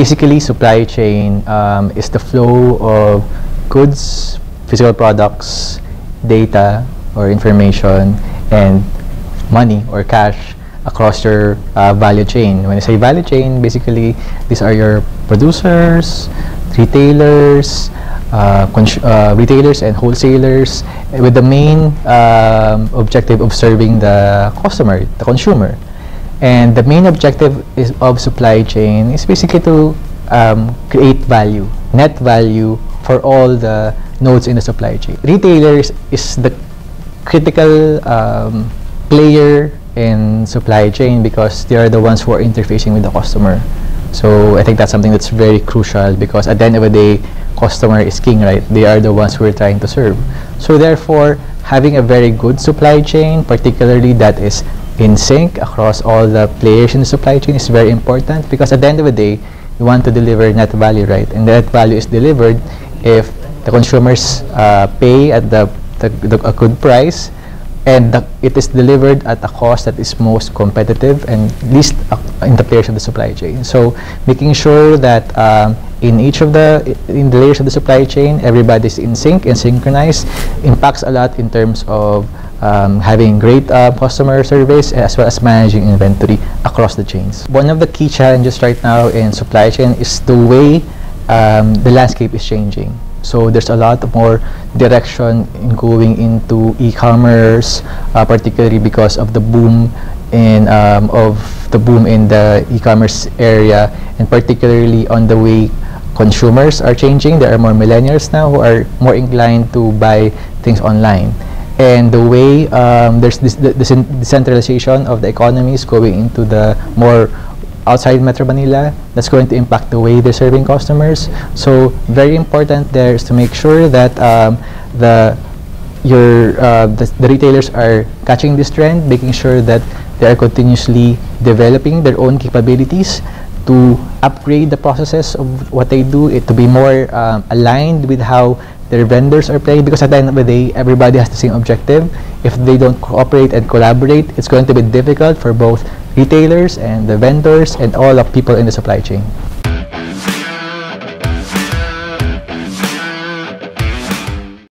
Basically, supply chain is the flow of goods, physical products, data or information, and money or cash across your value chain. When I say value chain, basically these are your producers, retailers, retailers and wholesalers, with the main objective of serving the customer, the consumer. And the main objective of supply chain is basically to create value, net value for all the nodes in the supply chain. Retailers is the critical player in supply chain because they are the ones who are interfacing with the customer. So I think that's something that's very crucial, because at the end of the day, customer is king, right? They are the ones who we're trying to serve. So therefore, having a very good supply chain, particularly that is in sync across all the players in the supply chain, is very important, because at the end of the day, you want to deliver net value, right? And net value is delivered if the consumers pay at a good price, and it is delivered at a cost that is most competitive and least in the players of the supply chain. So making sure that in the layers of the supply chain, everybody is in sync and synchronized impacts a lot in terms of having great customer service, as well as managing inventory across the chains. One of the key challenges right now in supply chain is the way the landscape is changing. So there's a lot more direction in going into e-commerce, particularly because of the boom in the e-commerce area, and particularly on the way consumers are changing. There are more millennials now who are more inclined to buy things online. And the way there's this decentralization of the economy is going into the more outside Metro Manila, that's going to impact the way they're serving customers. So very important there is to make sure that the retailers are catching this trend, making sure that they are continuously developing their own capabilities to upgrade the processes of what they do, to be more aligned with how their vendors are playing, because at the end of the day, everybody has the same objective. If they don't cooperate and collaborate, it's going to be difficult for both retailers and the vendors and all of people in the supply chain.